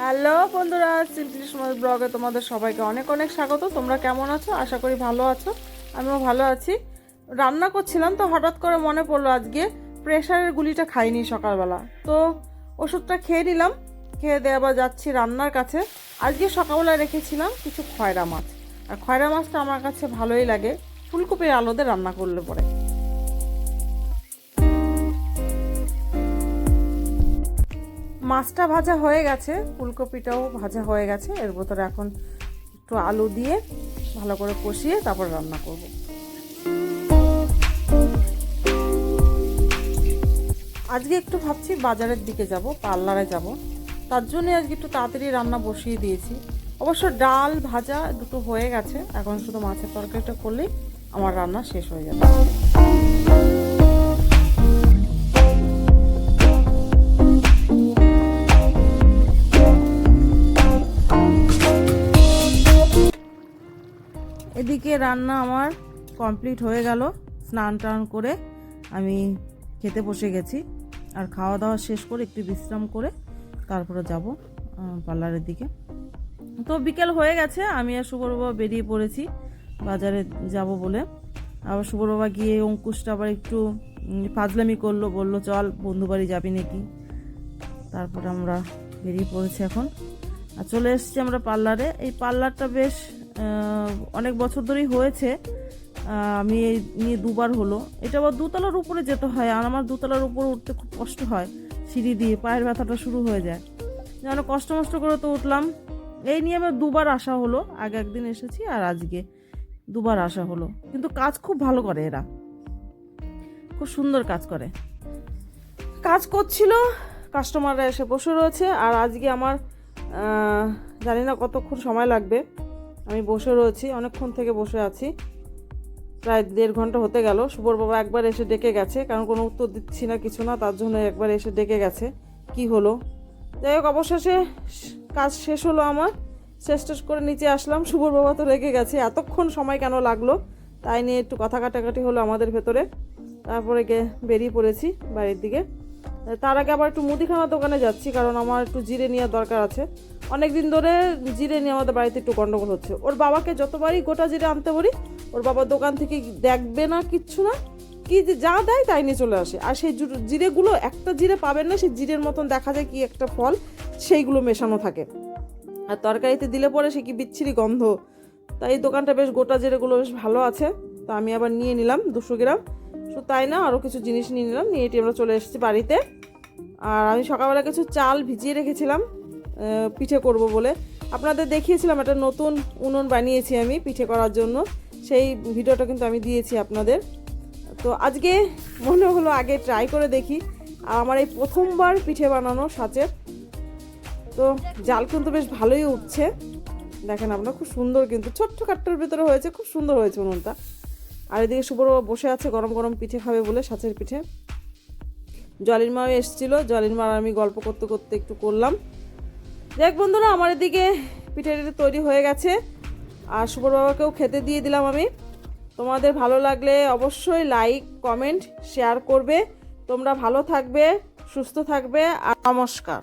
Hello বন্ধুরা, simply সমাজ ব্লগে তোমাদের সবাইকে অনেক অনেক স্বাগত। তোমরা কেমন আছো? আশা করি ভালো আছো। আমিও ভালো আছি। রান্না করছিলাম তো হঠাৎ করে মনে পড়লো আজকে প্রেশারের গুলিটা খাইনি সকালবেলা, তো ওষুধটা খেয়ে নিলাম। খেয়ে দিয়ে আবার যাচ্ছি রান্নার কাছে। আজকে সকালবেলা রেখেছিলাম কিছু খয়রা মাছ, আর খয়রা মাছটা আমার কাছে ভালোই লাগে ফুলকপির আলু দিয়ে রান্না করলে পরে। মাছটা ভাজা হয়ে গেছে, ফুলকপিটাও ভাজা হয়ে গেছে। এর ভেতরে এখন একটু আলু দিয়ে ভালো করে কষিয়ে তারপর রান্না করব। আজকে একটু ভাবছি বাজারের দিকে যাব, পার্লারে যাব। তার জন্য আজকে একটু তাড়াতাড়ি রান্না বসিয়ে দিয়েছি। অবশ্য ডাল ভাজা দুটো হয়ে গেছে, এখন শুধু মাছের তরকারিটা করলেই আমার রান্না শেষ হয়ে যাবে। এদিকে রান্না আমার কমপ্লিট হয়ে গেল। স্নান টান করে আমি খেতে বসে গেছি, আর খাওয়া দাওয়া শেষ করে একটু বিশ্রাম করে তারপরে যাব পার্লারের দিকে। তো বিকেল হয়ে গেছে, আমি আর শুভর বাবা বেরিয়ে পড়েছি বাজারে যাব বলে। আবার শুভর বাবা গিয়ে অঙ্কুশটা আবার একটু ফাজলামি করলো, বললো চল বন্ধু বাড়ি যাবি নাকি। তারপরে আমরা বেরিয়ে পড়েছি এখন, আর চলে এসেছি আমরা পার্লারে। এই পার্লারটা বেশ অনেক বছর ধরেই হয়েছে। আমি এই নিয়ে দুবার হলো। এটা আবার দোতলার উপরে যেতে হয়, আর আমার দোতলার উপরে উঠতে খুব কষ্ট হয়, সিঁড়ি দিয়ে পায়ের ব্যথাটা শুরু হয়ে যায়। যেন কষ্ট মষ্ট করে তো উঠলাম। এই নিয়ে আমার দুবার আসা হলো, আগে একদিন এসেছি আর আজকে দুবার আসা হলো। কিন্তু কাজ খুব ভালো করে এরা, খুব সুন্দর কাজ করে। কাজ করছিল, কাস্টমাররা এসে বসে রয়েছে। আর আজকে আমার জানি না কতক্ষণ সময় লাগবে। আমি বসে রয়েছি, অনেকক্ষণ থেকে বসে আছি, প্রায় 1.5 ঘন্টা হতে গেল। শুভর বাবা একবার এসে ডেকে গেছে, কারণ কোনো উত্তর দিচ্ছি না কিছু না, তার জন্য একবার এসে ডেকে গেছে কি হলো। যাই হোক, অবশেষে কাজ শেষ হলো আমার। শেষ করে নিচে আসলাম। শুভর বাবা তো রেগে গেছে, এতক্ষণ সময় কেন লাগলো, তাই নিয়ে একটু কথা কাটাকাটি হলো আমাদের ভেতরে। তারপরে বেরিয়ে পড়েছি বাড়ির দিকে। তার আগে আবার একটু মুদিখানার দোকানে যাচ্ছি, কারণ আমার একটু জিরে নেওয়ার দরকার আছে। অনেক দিন ধরে জিরে নিয়ে আমাদের বাড়িতে একটু গন্ডগোল হচ্ছে। ওর বাবাকে যতবারই গোটা জিরে আনতে বলি, ওর বাবা দোকান থেকে দেখবে না, কিচ্ছু না, কি যে যা দেয় তাই নিয়ে চলে আসে। আর সেই জিরেগুলো একটা জিরে পাবেন না, সেই জিরের মতন দেখা যায় কি একটা ফল, সেইগুলো মেশানো থাকে। আর তরকারিতে দিলে পরে সে কি বিচ্ছিরি গন্ধ। তাই এই দোকানটা বেশ গোটা জিরেগুলো বেশ ভালো আছে। তো আমি আবার নিয়ে নিলাম 200 গ্রাম। শুধু তাই না, আরও কিছু জিনিস নিয়ে নিলাম। নিয়ে এটি আমরা চলে এসেছি বাড়িতে। আর আমি সকালবেলা কিছু চাল ভিজিয়ে রেখেছিলাম পিঠে করব বলে। আপনাদের দেখিয়েছিলাম একটা নতুন উনুন বানিয়েছি আমি পিঠে করার জন্য, সেই ভিডিওটা কিন্তু আমি দিয়েছি আপনাদের। তো আজকে মনে হলো আগে ট্রাই করে দেখি। আর আমার এই প্রথমবার পিঠে বানানো সাঁচের। তো জাল কিন্তু বেশ ভালোই উঠছে, দেখেন আপনারা, খুব সুন্দর, কিন্তু ছোট্ট কাট্টার ভেতরে হয়েছে, খুব সুন্দর হয়েছে উনুনটা। আর এদিকে শুভর বসে আছে গরম গরম পিঠে খাবে বলে, সাঁচের পিঠে। জলির মাও এসেছিলো, জলির মা আমি গল্প করতে করতে একটু করলাম। দেখ বন্ধুরা, আমার এদিকে পিঠে তৈরি হয়ে গেছে, আর শুভর বাবাকেও খেতে দিয়ে দিলাম আমি। তোমাদের ভালো লাগলে অবশ্যই লাইক কমেন্ট শেয়ার করবে। তোমরা ভালো থাকবে, সুস্থ থাকবে, আর নমস্কার।